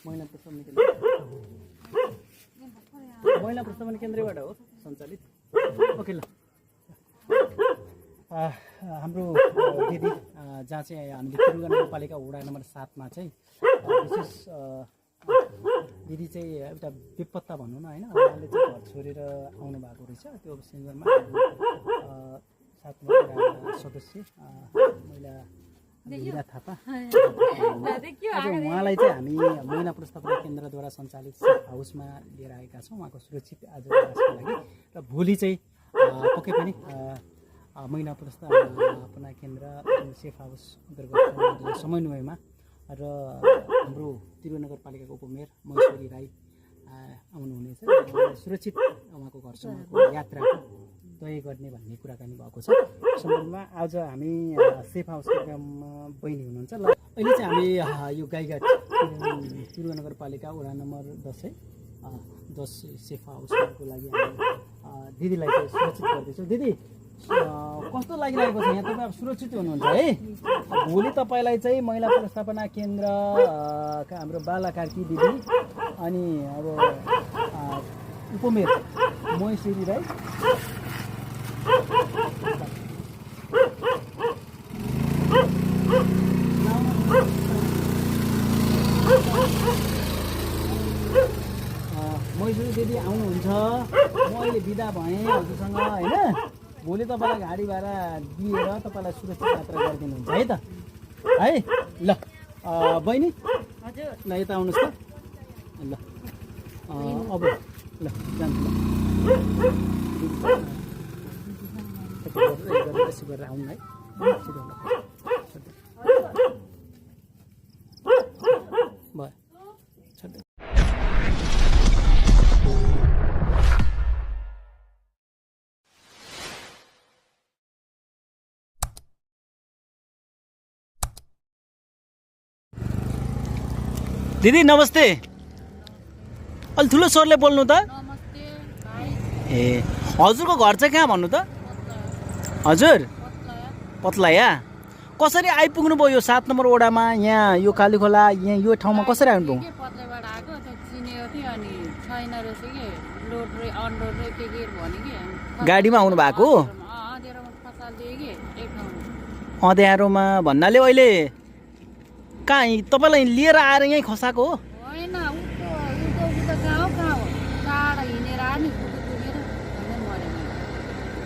महिला प्रशमन केन्द्रबाट हो सञ्चालित। ओके ल, हाम्रो दिदी जहाँ चाहिँ हामीले त्रिवेणी नगरपालिका वडा नम्बर 7 मा चाहिँ विशेष दिदी चाहिँ एउटा विपत्ता भनौँ न होइन, उहाँले चाहिँ घर छोडेर आउनु भएको रहेछ। त्यो सन्दर्भमा साथमा सदस्य महिला लीला थापा आज उहाँलाई चाहिँ हामी महिला व्यवस्थापन केन्द्रद्वारा सञ्चालित सेफ हाउसमा लिएर आएका छौँ उहाँको सुरक्षित आजको लागि। र भोलि चाहिँ पक्कै पनि महिला व्यवस्थापन केन्द्र सेफ हाउस अन्तर्गत समन्वयमा र हाम्रो त्रिवेणी नगरपालिकाको उपमेयर महेश्वरी राई आउनुहुनेछ। सुरक्षित उहाँको घरसम्मको यात्राको तय गर्ने भन्ने कुराकानी भएको छ। सन्दर्भमा आज हामी सेफ हाउस प्रोग्राममा बहिनी हुनुहुन्छ। ल अहिले चाहिँ हामी यो गाईघाट त्रिवेणी नगरपालिका वडा नम्बर 10 सेफ हाउसको लागि हामी दिदीलाई चाहिँ सुरक्षित गर्दैछौँ। दिदी कस्तो लागिरहेको छ यहाँ? तपाईँ अब सुरक्षित हुनुहुन्छ है? भोलि तपाईँलाई चाहिँ महिला व्यवस्थापना केन्द्र हाम्रो बाला कार्की दिदी अनि अब उपमेयर महेश्वरी राई महेश्वरी दिदी आउनुहुन्छ। म अहिले बिदा भएँ हजुरसँग होइन। भोलि तपाईँलाई गाडी भाडा दिएर तपाईँलाई सुरक्षित यात्रा गरिदिनुहुन्छ है त है। ल बहिनी हजुर ल यता आउनुहोस् त। ल अब ल जान्छु ल यसो गरेर आउनु है। भयो दिदी नमस्ते। अलि ठुलो स्वरले बोल्नु त। ए हजुरको घर चाहिँ कहाँ भन्नु त? हजुर पत्लाया। कसरी आइपुग्नु भयो यो 7 नम्बर वडामा? यहाँ यो कालीखोला यहाँ यो ठाउँमा कसरी आइपुग्नु? गाडीमा आउनु भएको? अँध्यारोमा भन्नाले अहिले कहाँ तपाईँलाई लिएर आएर यहीँ खसाएको हो?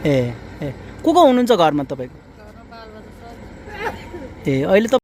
ए को हुनुहुन्छ घरमा तपाईँको? ए अहिले त